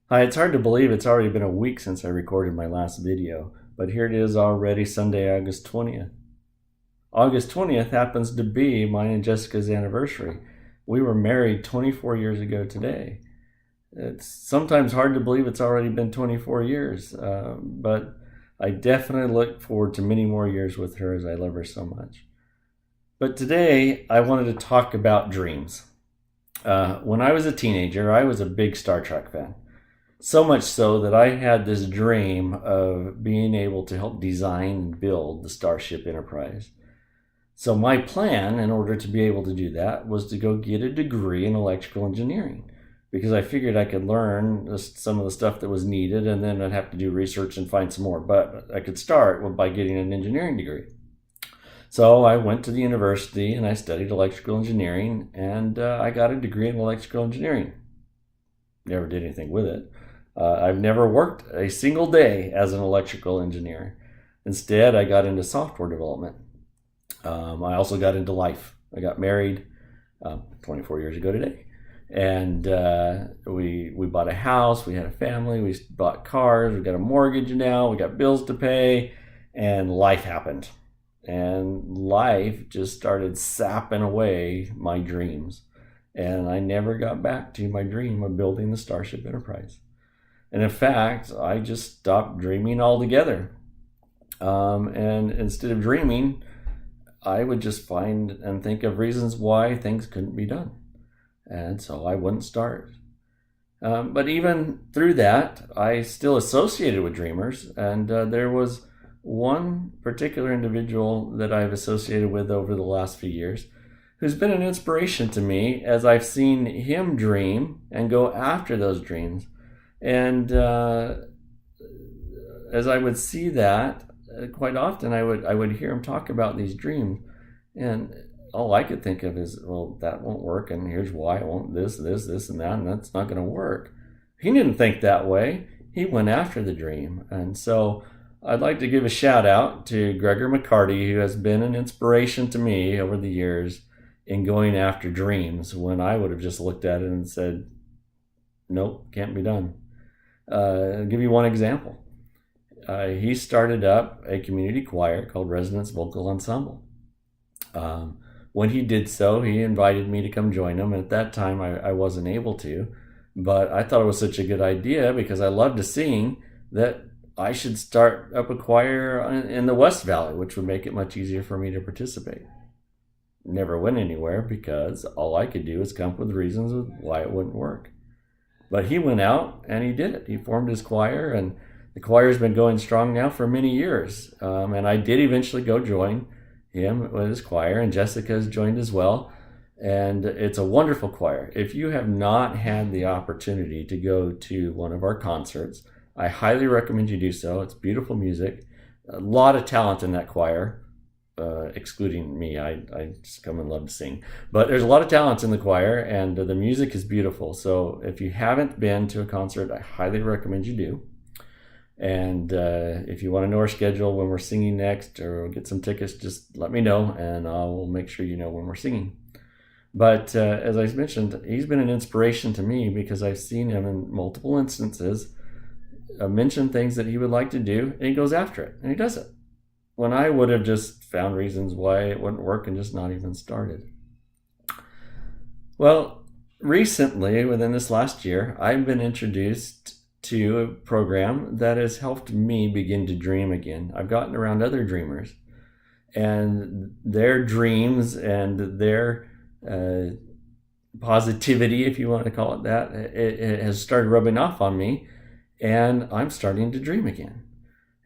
Hi, it's hard to believe it's already been a week since I recorded my last video, but here it is already Sunday, August 20th. August 20th happens to be mine and Jessica's anniversary. We were married 24 years ago today. It's sometimes hard to believe it's already been 24 years, but I definitely look forward to many more years with her as I love her so much. But today I wanted to talk about dreams. When I was a teenager, I was a big Star Trek fan. So much so that I had this dream of being able to help design and build the Starship Enterprise. So my plan, in order to be able to do that, was to go get a degree in electrical engineering, because I figured I could learn some of the stuff that was needed, and then I'd have to do research and find some more. But I could start by getting an engineering degree. So I went to the university and I studied electrical engineering, and I got a degree in electrical engineering. Never did anything with it. I've never worked a single day as an electrical engineer. Instead, I got into software development. I also got into life. I got married 24 years ago today. And we bought a house, we had a family, we bought cars, we got a mortgage now, we got bills to pay, and life happened. And life just started sapping away my dreams. And I never got back to my dream of building the Starship Enterprise. And in fact, I just stopped dreaming altogether. And instead of dreaming, I would just find and think of reasons why things couldn't be done. And so I wouldn't start. But even through that, I still associated with dreamers. And there was one particular individual that I've associated with over the last few years who's been an inspiration to me as I've seen him dream and go after those dreams. And as I would see that, quite often I would hear him talk about these dreams, and all I could think of is, well, that won't work, and here's why it won't, this, and that, and that's not going to work. He didn't think that way. He went after the dream. And so I'd like to give a shout out to Gregor McCarty, who has been an inspiration to me over the years in going after dreams when I would have just looked at it and said, nope, can't be done. I'll give you one example. He started up a community choir called Resonance Vocal Ensemble. When he did so, he invited me to come join him. And at that time, I wasn't able to. But I thought it was such a good idea because I love to sing that I should start up a choir in the West Valley, which would make it much easier for me to participate. Never went anywhere because all I could do was come up with reasons of why it wouldn't work. But he went out and he did it. He formed his choir, and the choir's been going strong now for many years. And I did eventually go join him with his choir, and Jessica's joined as well. And it's a wonderful choir. If you have not had the opportunity to go to one of our concerts, I highly recommend you do so. It's beautiful music, a lot of talent in that choir. Excluding me, I just come and love to sing. But there's a lot of talents in the choir, and the music is beautiful. So if you haven't been to a concert, I highly recommend you do. And if you want to know our schedule when we're singing next or get some tickets, just let me know, and I will make sure you know when we're singing. But as I mentioned, he's been an inspiration to me because I've seen him in multiple instances mention things that he would like to do, and he goes after it, and he does it. When I would have just found reasons why it wouldn't work and just not even started. Well, recently, within this last year, I've been introduced to a program that has helped me begin to dream again. I've gotten around other dreamers, and their dreams and their positivity, if you want to call it that, it has started rubbing off on me, and I'm starting to dream again.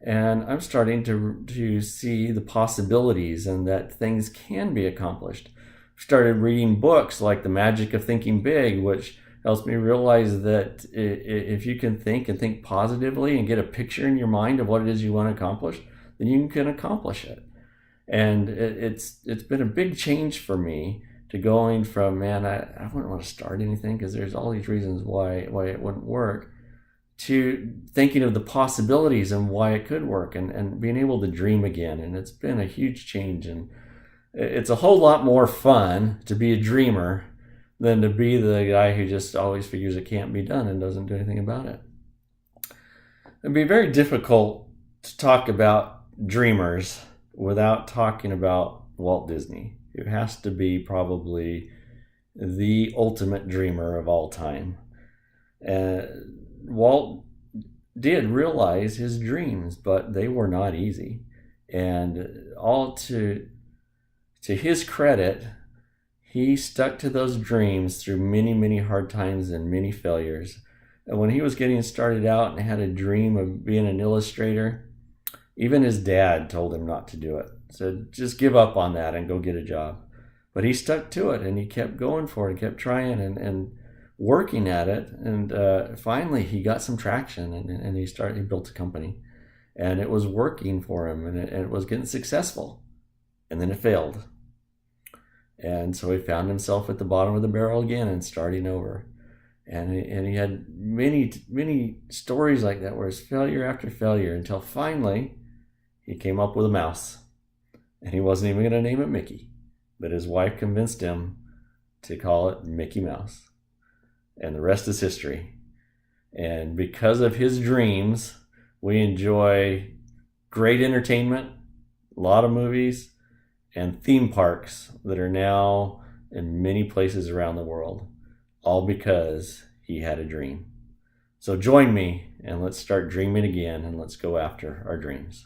And I'm starting to see the possibilities and that things can be accomplished. I've started reading books like The Magic of Thinking Big, which helps me realize that if you can think and think positively and get a picture in your mind of what it is you want to accomplish, then you can accomplish it. And it's been a big change for me to going from, man, I wouldn't want to start anything because there's all these reasons why it wouldn't work, to thinking of the possibilities and why it could work, and being able to dream again. And it's been a huge change, and it's a whole lot more fun to be a dreamer than to be the guy who just always figures it can't be done and doesn't do anything about it. It'd be very difficult to talk about dreamers without talking about Walt Disney, who has to be probably the ultimate dreamer of all time. Uh, Walt did realize his dreams, but they were not easy. And all to his credit, he stuck to those dreams through many, many hard times and many failures. And when he was getting started out and had a dream of being an illustrator, even his dad told him not to do it. Said, just give up on that and go get a job. But he stuck to it and he kept going for it and kept trying and working at it. And finally, he got some traction and he built a company. And it was working for him and it was getting successful. And then it failed. And so he found himself at the bottom of the barrel again and starting over. And he had many, many stories like that where it's failure after failure until finally he came up with a mouse. And he wasn't even going to name it Mickey. But his wife convinced him to call it Mickey Mouse. And the rest is history. And because of his dreams, we enjoy great entertainment, a lot of movies, and theme parks that are now in many places around the world, all because he had a dream. So join me and let's start dreaming again and let's go after our dreams.